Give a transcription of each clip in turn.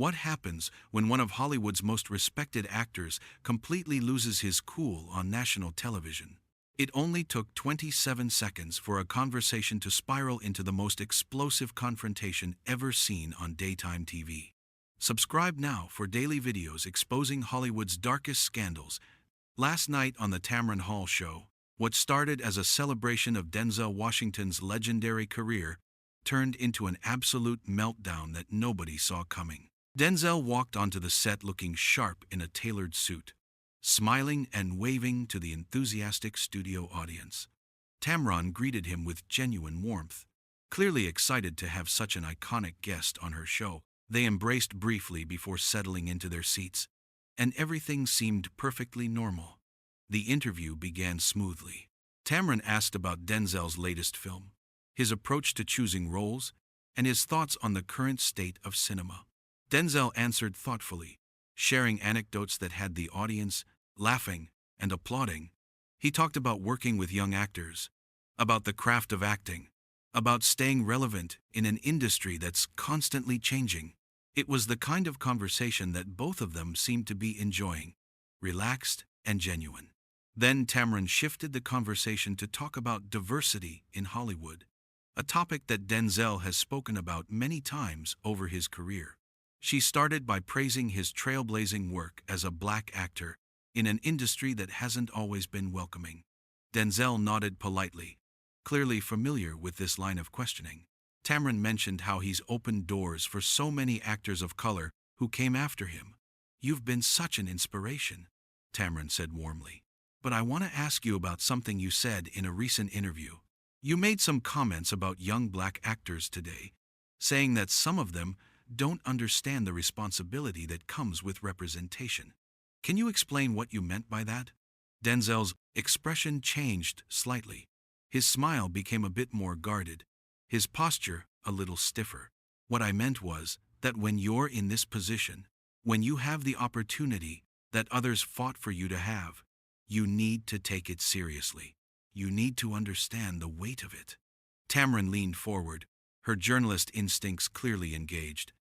What happens when one of Hollywood's most respected actors completely loses his cool on national television? It only took 27 seconds for a conversation to spiral into the most explosive confrontation ever seen on daytime TV. Subscribe now for daily videos exposing Hollywood's darkest scandals. Last night on the Tamron Hall show, what started as a celebration of Denzel Washington's legendary career turned into an absolute meltdown that nobody saw coming. Denzel walked onto the set looking sharp in a tailored suit, smiling and waving to the enthusiastic studio audience. Tamron greeted him with genuine warmth. Clearly excited to have such an iconic guest on her show, they embraced briefly before settling into their seats, and everything seemed perfectly normal. The interview began smoothly. Tamron asked about Denzel's latest film, his approach to choosing roles, and his thoughts on the current state of cinema. Denzel answered thoughtfully, sharing anecdotes that had the audience laughing and applauding. He talked about working with young actors, about the craft of acting, about staying relevant in an industry that's constantly changing. It was the kind of conversation that both of them seemed to be enjoying, relaxed and genuine. Then Tamron shifted the conversation to talk about diversity in Hollywood, a topic that Denzel has spoken about many times over his career. She started by praising his trailblazing work as a black actor in an industry that hasn't always been welcoming. Denzel nodded politely, clearly familiar with this line of questioning. Tamron mentioned how he's opened doors for so many actors of color who came after him. "You've been such an inspiration," Tamron said warmly. "But I want to ask you about something you said in a recent interview. You made some comments about young black actors today, saying that some of them don't understand the responsibility that comes with representation. Can you explain what you meant by that?" Denzel's expression changed slightly. His smile became a bit more guarded, his posture a little stiffer. "What I meant was that when you're in this position, when you have the opportunity that others fought for you to have, you need to take it seriously. You need to understand the weight of it." Tamron leaned forward, her journalist instincts clearly engaged.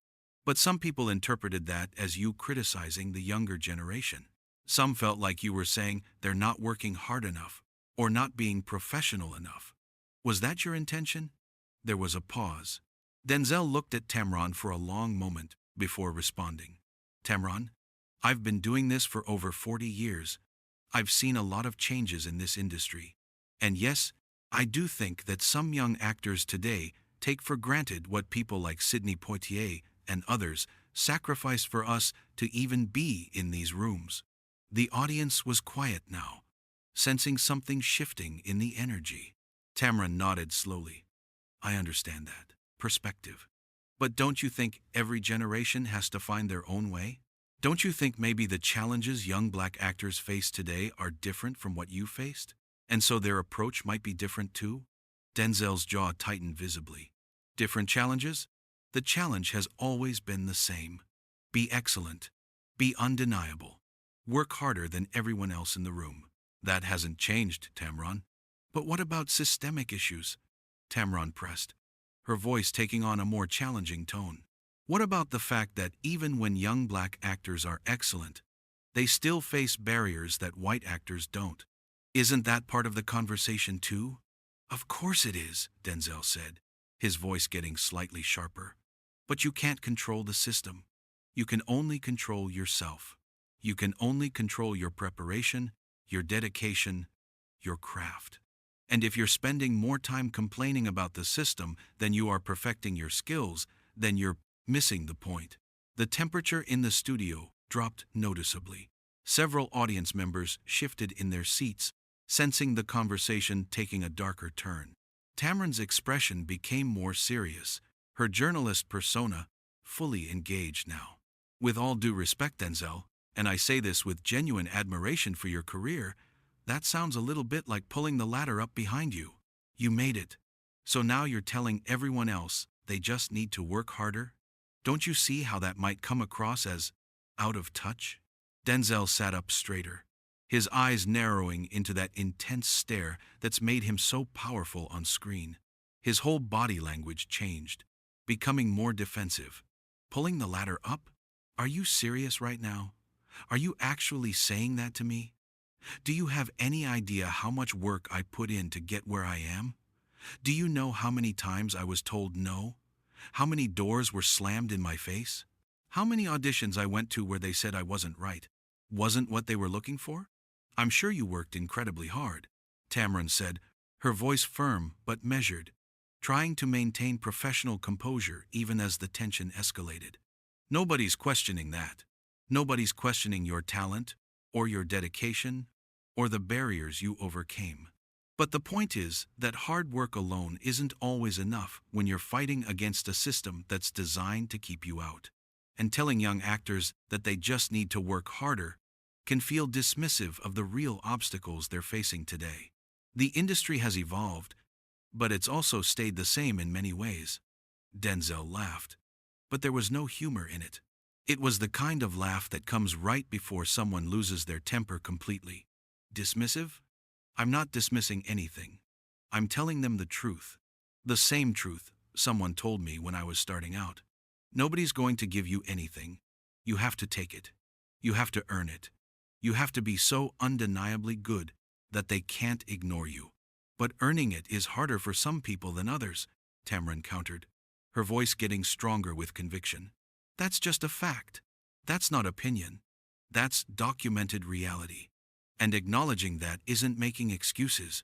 "But some people interpreted that as you criticizing the younger generation. Some felt like you were saying they're not working hard enough or not being professional enough. Was that your intention?" There was a pause. Denzel looked at Tamron for a long moment before responding. "Tamron, I've been doing this for over 40 years. I've seen a lot of changes in this industry. And yes, I do think that some young actors today take for granted what people like Sidney Poitier and others sacrifice for us to even be in these rooms." The audience was quiet now, sensing something shifting in the energy. Tamron nodded slowly. "I understand that perspective. But don't you think every generation has to find their own way? Don't you think maybe the challenges young black actors face today are different from what you faced? And so their approach might be different too?" Denzel's jaw tightened visibly. "Different challenges? The challenge has always been the same. Be excellent. Be undeniable. Work harder than everyone else in the room. That hasn't changed, Tamron." "But what about systemic issues?" Tamron pressed, her voice taking on a more challenging tone. "What about the fact that even when young black actors are excellent, they still face barriers that white actors don't? Isn't that part of the conversation too?" "Of course it is," Denzel said, his voice getting slightly sharper. "But you can't control the system. You can only control yourself. You can only control your preparation, your dedication, your craft. And if you're spending more time complaining about the system than you are perfecting your skills, then you're missing the point." The temperature in the studio dropped noticeably. Several audience members shifted in their seats, sensing the conversation taking a darker turn. Tamron's expression became more serious, her journalist persona fully engaged now. "With all due respect, Denzel, and I say this with genuine admiration for your career, that sounds a little bit like pulling the ladder up behind you. You made it. So now you're telling everyone else they just need to work harder? Don't you see how that might come across as out of touch?" Denzel sat up straighter, his eyes narrowing into that intense stare that's made him so powerful on screen. His whole body language changed, becoming more defensive. "Pulling the ladder up? Are you serious right now? Are you actually saying that to me? Do you have any idea how much work I put in to get where I am? Do you know how many times I was told no? How many doors were slammed in my face? How many auditions I went to where they said I wasn't right? Wasn't what they were looking for? I'm sure you worked incredibly hard, Tamron said, her voice firm but measured, trying to maintain professional composure even as the tension escalated. Nobody's questioning that. Nobody's questioning your talent, or your dedication, or the barriers you overcame. But the point is that hard work alone isn't always enough when you're fighting against a system that's designed to keep you out. And telling young actors that they just need to work harder can feel dismissive of the real obstacles they're facing today. The industry has evolved, but it's also stayed the same in many ways. Denzel laughed, but there was no humor in it. It was the kind of laugh that comes right before someone loses their temper completely. Dismissive? I'm not dismissing anything. I'm telling them the truth. The same truth someone told me when I was starting out. Nobody's going to give you anything. You have to take it. You have to earn it. You have to be so undeniably good that they can't ignore you. But earning it is harder for some people than others, Tamron countered, her voice getting stronger with conviction. That's just a fact. That's not opinion. That's documented reality. And acknowledging that isn't making excuses.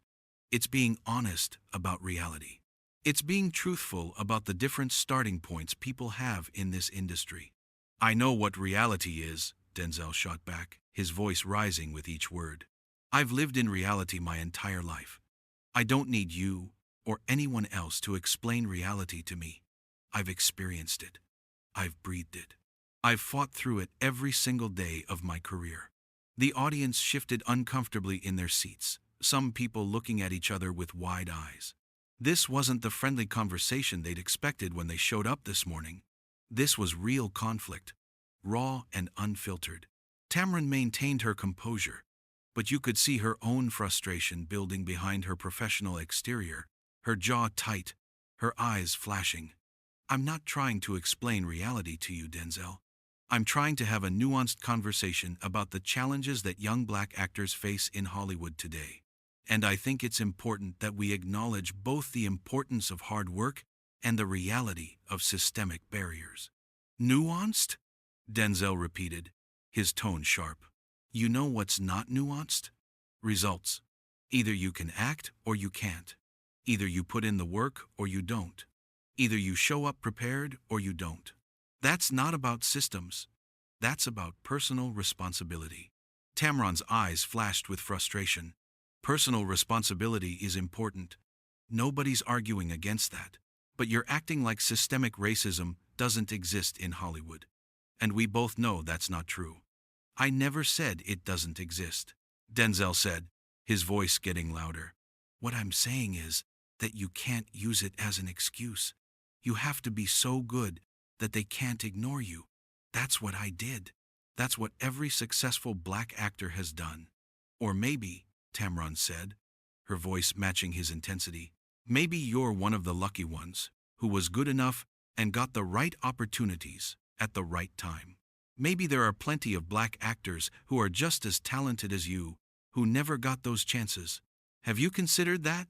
It's being honest about reality. It's being truthful about the different starting points people have in this industry. I know what reality is, Denzel shot back, his voice rising with each word. I've lived in reality my entire life. I don't need you or anyone else to explain reality to me. I've experienced it. I've breathed it. I've fought through it every single day of my career. The audience shifted uncomfortably in their seats, some people looking at each other with wide eyes. This wasn't the friendly conversation they'd expected when they showed up this morning. This was real conflict, raw and unfiltered. Tamron maintained her composure, but you could see her own frustration building behind her professional exterior, her jaw tight, her eyes flashing. I'm not trying to explain reality to you, Denzel. I'm trying to have a nuanced conversation about the challenges that young black actors face in Hollywood today. And I think it's important that we acknowledge both the importance of hard work and the reality of systemic barriers. Nuanced? Denzel repeated, his tone sharp. You know what's not nuanced? Results. Either you can act or you can't. Either you put in the work or you don't. Either you show up prepared or you don't. That's not about systems. That's about personal responsibility. Tamron's eyes flashed with frustration. Personal responsibility is important. Nobody's arguing against that. But you're acting like systemic racism doesn't exist in Hollywood. And we both know that's not true. I never said it doesn't exist, Denzel said, his voice getting louder. What I'm saying is that you can't use it as an excuse. You have to be so good that they can't ignore you. That's what I did. That's what every successful black actor has done. Or maybe, Tamron said, her voice matching his intensity, maybe you're one of the lucky ones who was good enough and got the right opportunities at the right time. Maybe there are plenty of black actors who are just as talented as you, who never got those chances. Have you considered that?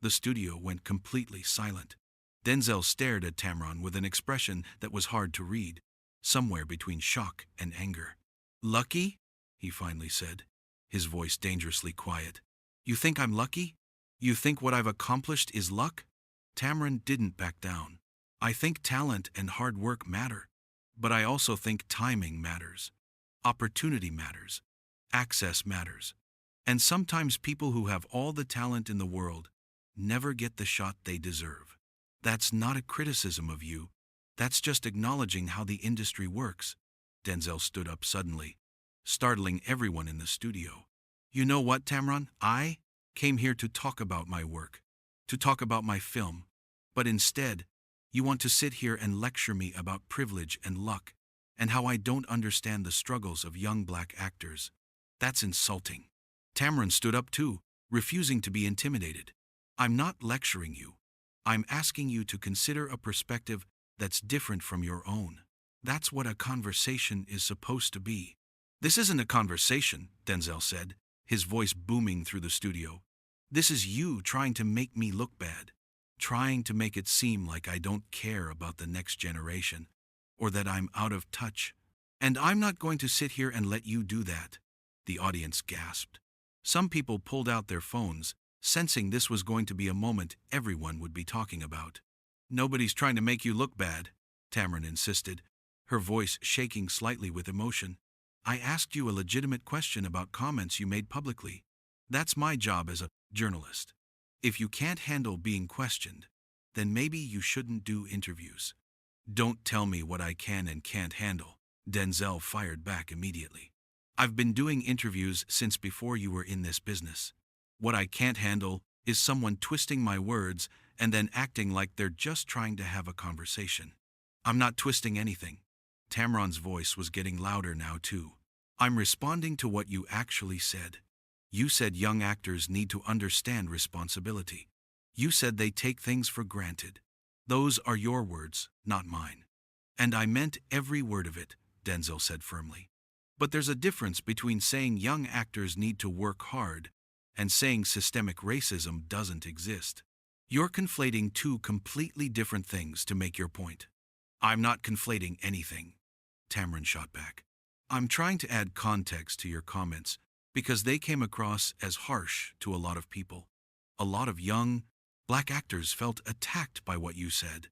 The studio went completely silent. Denzel stared at Tamron with an expression that was hard to read, somewhere between shock and anger. Lucky? He finally said, his voice dangerously quiet. You think I'm lucky? You think what I've accomplished is luck? Tamron didn't back down. I think talent and hard work matter, but I also think timing matters. Opportunity matters. Access matters. And sometimes people who have all the talent in the world never get the shot they deserve. That's not a criticism of you. That's just acknowledging how the industry works. Denzel stood up suddenly, startling everyone in the studio. You know what, Tamron? I came here to talk about my work, to talk about my film. But instead, you want to sit here and lecture me about privilege and luck, and how I don't understand the struggles of young black actors. That's insulting. Tamron stood up too, refusing to be intimidated. I'm not lecturing you. I'm asking you to consider a perspective that's different from your own. That's what a conversation is supposed to be. This isn't a conversation, Denzel said, his voice booming through the studio. This is you trying to make me look bad, trying to make it seem like I don't care about the next generation, or that I'm out of touch. And I'm not going to sit here and let you do that. The audience gasped. Some people pulled out their phones, sensing this was going to be a moment everyone would be talking about. Nobody's trying to make you look bad, Tamron insisted, her voice shaking slightly with emotion. I asked you a legitimate question about comments you made publicly. That's my job as a journalist. If you can't handle being questioned, then maybe you shouldn't do interviews. Don't tell me what I can and can't handle, Denzel fired back immediately. I've been doing interviews since before you were in this business. What I can't handle is someone twisting my words and then acting like they're just trying to have a conversation. I'm not twisting anything. Tamron's voice was getting louder now too. I'm responding to what you actually said. You said young actors need to understand responsibility. You said they take things for granted. Those are your words, not mine. And I meant every word of it, Denzel said firmly. But there's a difference between saying young actors need to work hard and saying systemic racism doesn't exist. You're conflating two completely different things to make your point. I'm not conflating anything, Tamron shot back. I'm trying to add context to your comments because they came across as harsh to a lot of people. A lot of young, black actors felt attacked by what you said.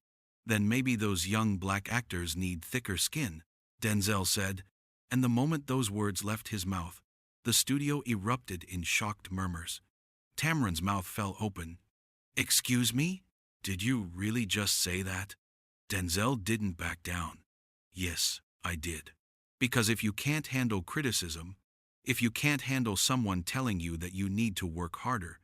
Then maybe those young black actors need thicker skin, Denzel said, and the moment those words left his mouth, the studio erupted in shocked murmurs. Tamron's mouth fell open. Excuse me? Did you really just say that? Denzel didn't back down. Yes, I did. Because if you can't handle criticism, if you can't handle someone telling you that you need to work harder,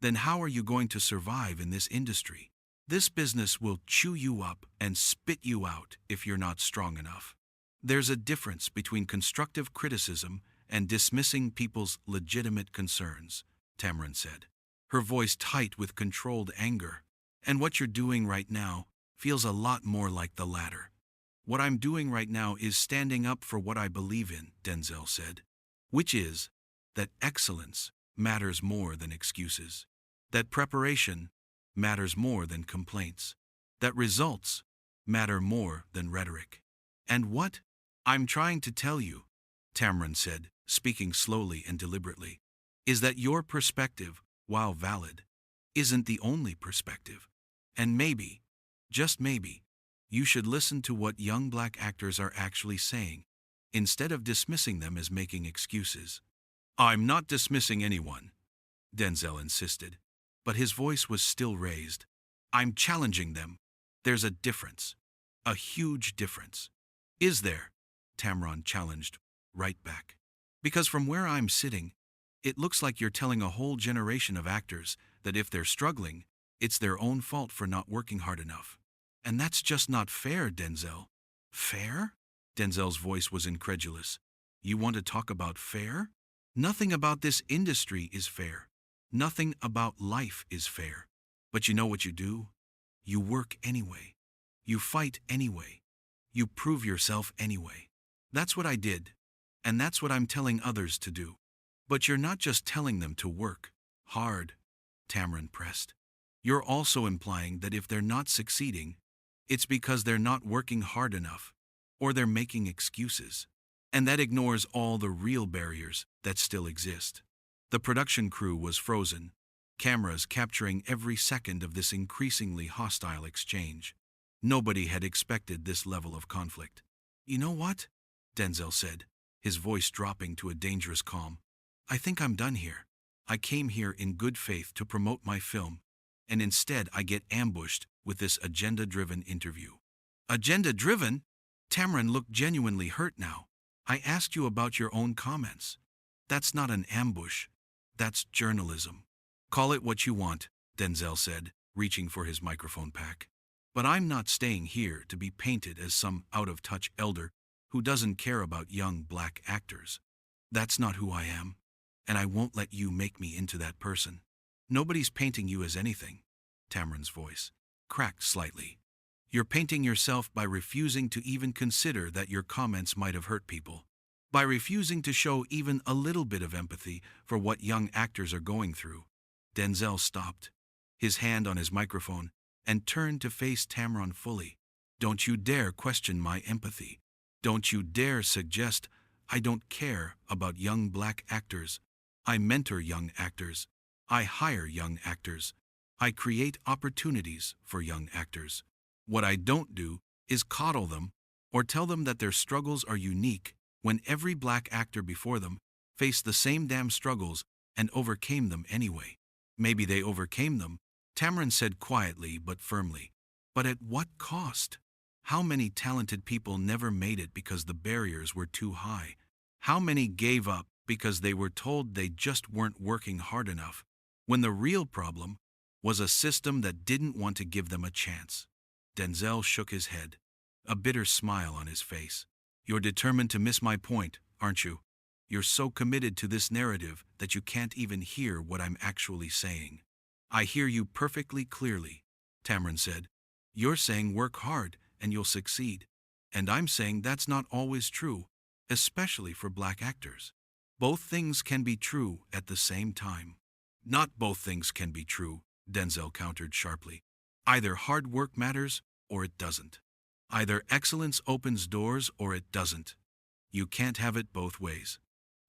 then how are you going to survive in this industry? This business will chew you up and spit you out if you're not strong enough. There's a difference between constructive criticism and dismissing people's legitimate concerns, Tamron said, her voice tight with controlled anger. And what you're doing right now feels a lot more like the latter. What I'm doing right now is standing up for what I believe in, Denzel said, which is that excellence matters more than excuses, that preparation matters more than complaints, that results matter more than rhetoric. And what I'm trying to tell you, Tamron said, speaking slowly and deliberately, is that your perspective, while valid, isn't the only perspective. And maybe, just maybe, you should listen to what young black actors are actually saying, instead of dismissing them as making excuses. I'm not dismissing anyone, Denzel insisted, but his voice was still raised. I'm challenging them. There's a difference. A huge difference. Is there? Tamron challenged, right back. Because from where I'm sitting, it looks like you're telling a whole generation of actors that if they're struggling, it's their own fault for not working hard enough. And that's just not fair, Denzel. Fair? Denzel's voice was incredulous. You want to talk about fair? Nothing about this industry is fair. Nothing about life is fair. But you know what you do? You work anyway. You fight anyway. You prove yourself anyway. That's what I did. And that's what I'm telling others to do. But you're not just telling them to work hard, Tamron pressed. You're also implying that if they're not succeeding, it's because they're not working hard enough, or they're making excuses. And that ignores all the real barriers that still exist. The production crew was frozen, cameras capturing every second of this increasingly hostile exchange. Nobody had expected this level of conflict. You know what? Denzel said, his voice dropping to a dangerous calm. I think I'm done here. I came here in good faith to promote my film, and instead I get ambushed with this agenda-driven interview. Agenda-driven? Tamron looked genuinely hurt now. I asked you about your own comments. That's not an ambush. That's journalism. Call it what you want, Denzel said, reaching for his microphone pack. But I'm not staying here to be painted as some out-of-touch elder who doesn't care about young black actors. That's not who I am, and I won't let you make me into that person. Nobody's painting you as anything. Tamron's voice cracked slightly. You're painting yourself by refusing to even consider that your comments might have hurt people. By refusing to show even a little bit of empathy for what young actors are going through. Denzel stopped, his hand on his microphone, and turned to face Tamron fully. Don't you dare question my empathy. Don't you dare suggest I don't care about young black actors. I mentor young actors. I hire young actors. I create opportunities for young actors. What I don't do is coddle them or tell them that their struggles are unique when every black actor before them faced the same damn struggles and overcame them anyway. Maybe they overcame them, Tamron said quietly but firmly. But at what cost? How many talented people never made it because the barriers were too high? How many gave up because they were told they just weren't working hard enough, when the real problem was a system that didn't want to give them a chance? Denzel shook his head, a bitter smile on his face. You're determined to miss my point, aren't you? You're so committed to this narrative that you can't even hear what I'm actually saying. I hear you perfectly clearly, Tamron said. You're saying work hard and you'll succeed. And I'm saying that's not always true, especially for black actors. Both things can be true at the same time. Not both things can be true, Denzel countered sharply. Either hard work matters or it doesn't. Either excellence opens doors or it doesn't. You can't have it both ways.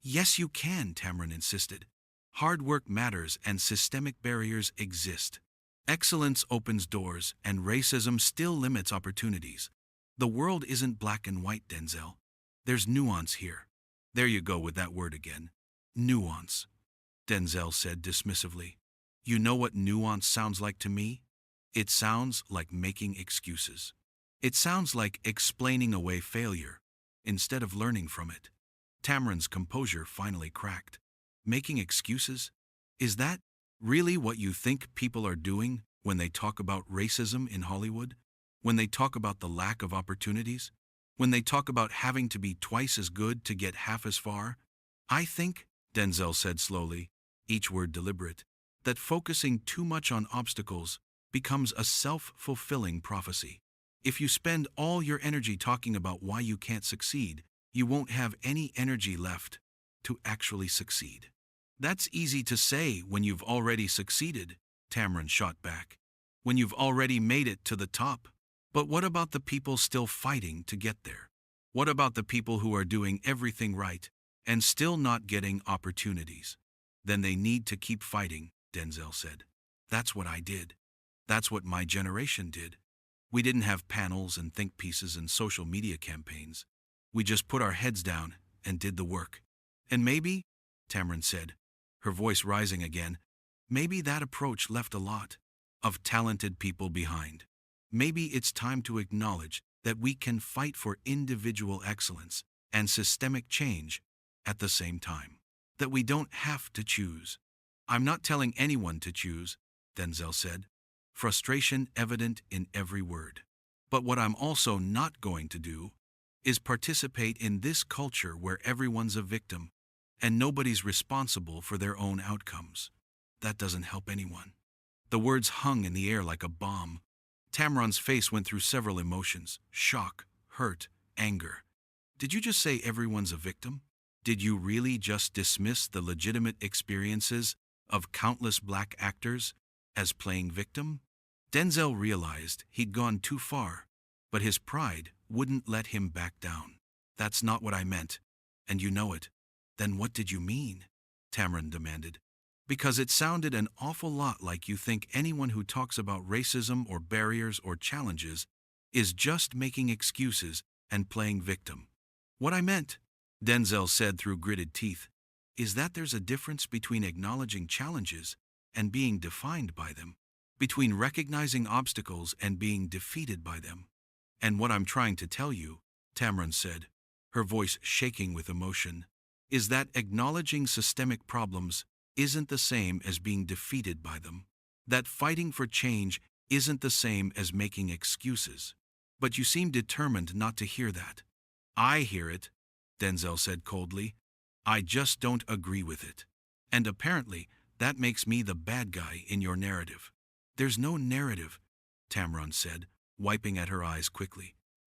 Yes, you can, Tamron insisted. Hard work matters and systemic barriers exist. Excellence opens doors and racism still limits opportunities. The world isn't black and white, Denzel. There's nuance here. There you go with that word again. Nuance, Denzel said dismissively. You know what nuance sounds like to me? It sounds like making excuses. It sounds like explaining away failure instead of learning from it. Tamron's composure finally cracked. Making excuses? Is that really what you think people are doing when they talk about racism in Hollywood? When they talk about the lack of opportunities? When they talk about having to be twice as good to get half as far? I think, Denzel said slowly, each word deliberate, that focusing too much on obstacles becomes a self-fulfilling prophecy. If you spend all your energy talking about why you can't succeed, you won't have any energy left to actually succeed. That's easy to say when you've already succeeded, Tamron shot back. When you've already made it to the top. But what about the people still fighting to get there? What about the people who are doing everything right and still not getting opportunities? Then they need to keep fighting, Denzel said. That's what I did. That's what my generation did. We didn't have panels and think pieces and social media campaigns. We just put our heads down and did the work. And maybe, Tamron said, her voice rising again, maybe that approach left a lot of talented people behind. Maybe it's time to acknowledge that we can fight for individual excellence and systemic change at the same time. That we don't have to choose. I'm not telling anyone to choose, Denzel said, frustration evident in every word. But what I'm also not going to do is participate in this culture where everyone's a victim and nobody's responsible for their own outcomes. That doesn't help anyone. The words hung in the air like a bomb. Tamron's face went through several emotions: shock, hurt, anger. Did you just say everyone's a victim? Did you really just dismiss the legitimate experiences of countless black actors as playing victim? Denzel realized he'd gone too far, but his pride wouldn't let him back down. That's not what I meant, and you know it. Then what did you mean? Tamron demanded. Because it sounded an awful lot like you think anyone who talks about racism or barriers or challenges is just making excuses and playing victim. What I meant, Denzel said through gritted teeth, is that there's a difference between acknowledging challenges and being defined by them, between recognizing obstacles and being defeated by them. And what I'm trying to tell you, Tamron said, her voice shaking with emotion, is that acknowledging systemic problems isn't the same as being defeated by them. That fighting for change isn't the same as making excuses. But you seem determined not to hear that. I hear it, Denzel said coldly. I just don't agree with it. And apparently, that makes me the bad guy in your narrative. There's no narrative, Tamron said. wiping at her eyes quickly.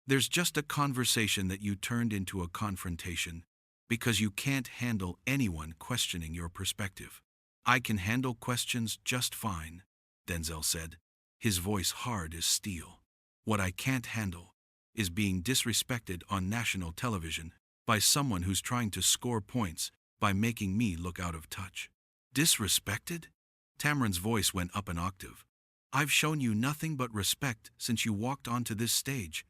There's just a conversation that you turned into a confrontation because you can't handle anyone questioning your perspective. I can handle questions just fine, Denzel said, his voice hard as steel. What I can't handle is being disrespected on national television by someone who's trying to score points by making me look out of touch. Disrespected? Tamron's voice went up an octave. I've shown you nothing but respect since you walked onto this stage.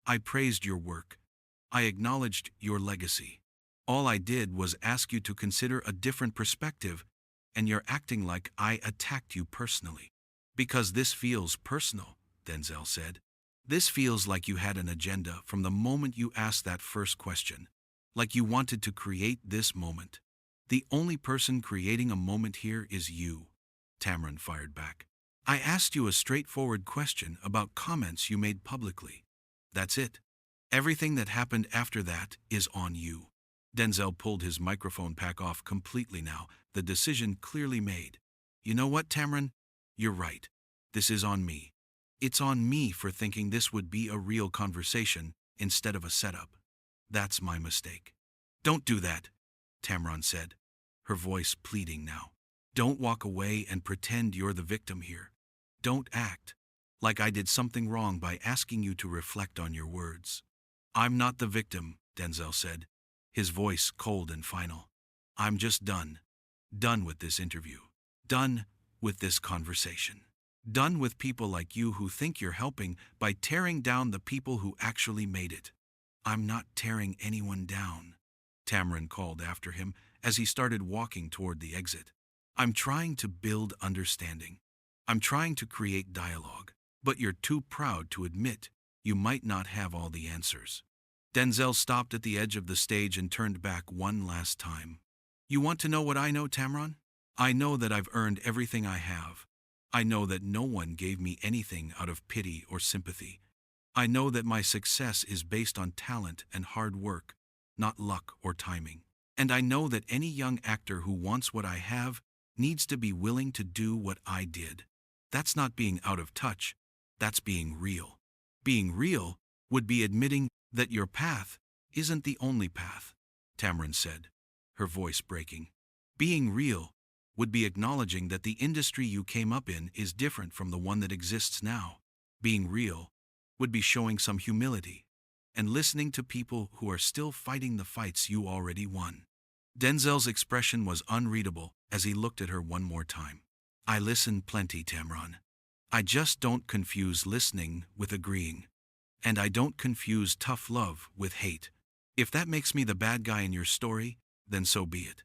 I praised your work. I acknowledged your legacy. All I did was ask you to consider a different perspective, and you're acting like I attacked you personally. Because this feels personal, Denzel said. This feels like you had an agenda from the moment you asked that first question, like you wanted to create this moment. The only person creating a moment here is you, Tamron fired back. I asked you a straightforward question about comments you made publicly. That's it. Everything that happened after that is on you. Denzel pulled his microphone pack off completely now, the decision clearly made. You know what, Tamron? You're right. This is on me. It's on me for thinking this would be a real conversation instead of a setup. That's my mistake. Don't do that, Tamron said, her voice pleading now. Don't walk away and pretend you're the victim here. Don't act like I did something wrong by asking you to reflect on your words. I'm not the victim, Denzel said, his voice cold and final. I'm just done. Done with this interview. Done with this conversation. Done with people like you who think you're helping by tearing down the people who actually made it. I'm not tearing anyone down, Tamron called after him as he started walking toward the exit. I'm trying to build understanding. I'm trying to create dialogue, but you're too proud to admit you might not have all the answers. Denzel stopped at the edge of the stage and turned back one last time. You want to know what I know, Tamron? I know that I've earned everything I have. I know that no one gave me anything out of pity or sympathy. I know that my success is based on talent and hard work, not luck or timing. And I know that any young actor who wants what I have needs to be willing to do what I did. That's not being out of touch. That's being real. Being real would be admitting that your path isn't the only path, Tamron said, her voice breaking. Being real would be acknowledging that the industry you came up in is different from the one that exists now. Being real would be showing some humility and listening to people who are still fighting the fights you already won. Denzel's expression was unreadable as he looked at her one more time. I listen plenty, Tamron. I just don't confuse listening with agreeing. And I don't confuse tough love with hate. If that makes me the bad guy in your story, then so be it.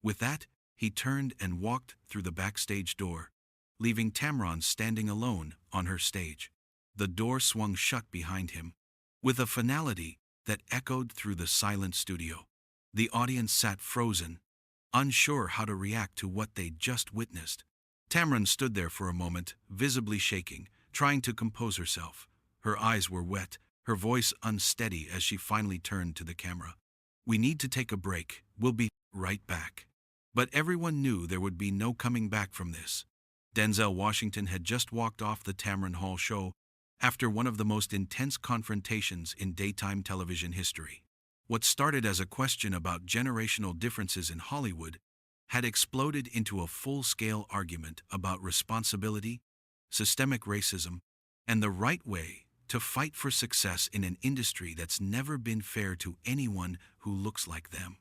With that, he turned and walked through the backstage door, leaving Tamron standing alone on her stage. The door swung shut behind him, with a finality that echoed through the silent studio. The audience sat frozen, unsure how to react to what they'd just witnessed. Tamron stood there for a moment, visibly shaking, trying to compose herself. Her eyes were wet, her voice unsteady as she finally turned to the camera. We need to take a break. We'll be right back. But everyone knew there would be no coming back from this. Denzel Washington had just walked off the Tamron Hall show after one of the most intense confrontations in daytime television history. What started as a question about generational differences in Hollywood had exploded into a full-scale argument about responsibility, systemic racism, and the right way to fight for success in an industry that's never been fair to anyone who looks like them.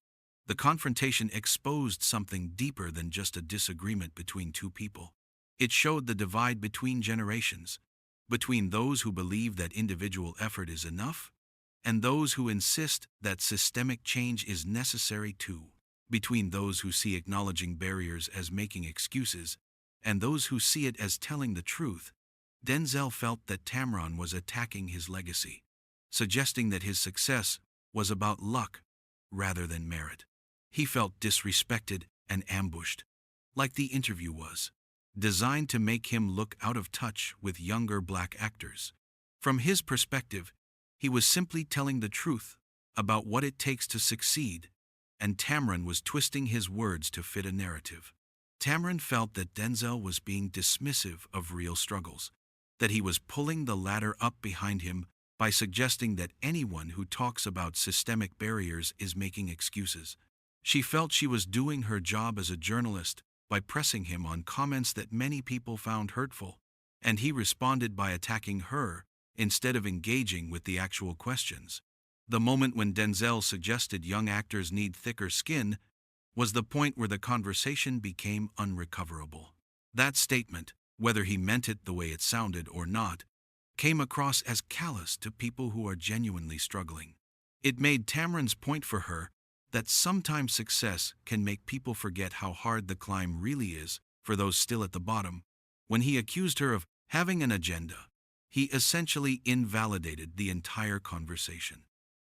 The confrontation exposed something deeper than just a disagreement between two people. It showed the divide between generations, between those who believe that individual effort is enough and those who insist that systemic change is necessary too, between those who see acknowledging barriers as making excuses and those who see it as telling the truth. Denzel felt that Tamron was attacking his legacy, suggesting that his success was about luck rather than merit. He felt disrespected and ambushed, like the interview was designed to make him look out of touch with younger black actors. From his perspective, he was simply telling the truth about what it takes to succeed, and Tamron was twisting his words to fit a narrative. Tamron felt that Denzel was being dismissive of real struggles, that he was pulling the ladder up behind him by suggesting that anyone who talks about systemic barriers is making excuses. She felt she was doing her job as a journalist by pressing him on comments that many people found hurtful, and he responded by attacking her instead of engaging with the actual questions. The moment when Denzel suggested young actors need thicker skin was the point where the conversation became unrecoverable. That statement, whether he meant it the way it sounded or not, came across as callous to people who are genuinely struggling. It made Tamron's point for her that sometimes success can make people forget how hard the climb really is for those still at the bottom. When he accused her of having an agenda, he essentially invalidated the entire conversation.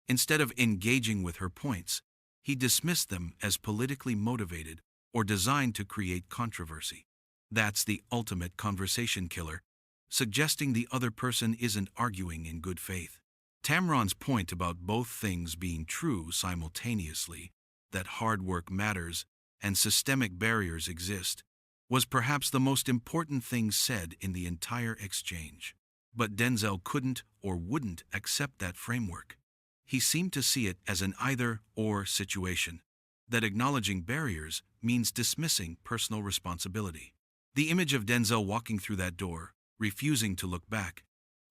Instead of engaging with her points, he dismissed them as politically motivated or designed to create controversy. That's the ultimate conversation killer, suggesting the other person isn't arguing in good faith. Tamron's point about both things being true simultaneously, that hard work matters and systemic barriers exist, was perhaps the most important thing said in the entire exchange. But Denzel couldn't or wouldn't accept that framework. He seemed to see it as an either-or situation, that acknowledging barriers means dismissing personal responsibility. The image of Denzel walking through that door, refusing to look back,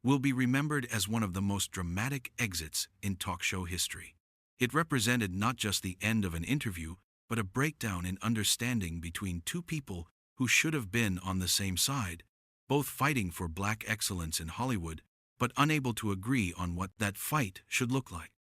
will be remembered as one of the most dramatic exits in talk show history. It represented not just the end of an interview, but a breakdown in understanding between two people who should have been on the same side, both fighting for black excellence in Hollywood, but unable to agree on what that fight should look like.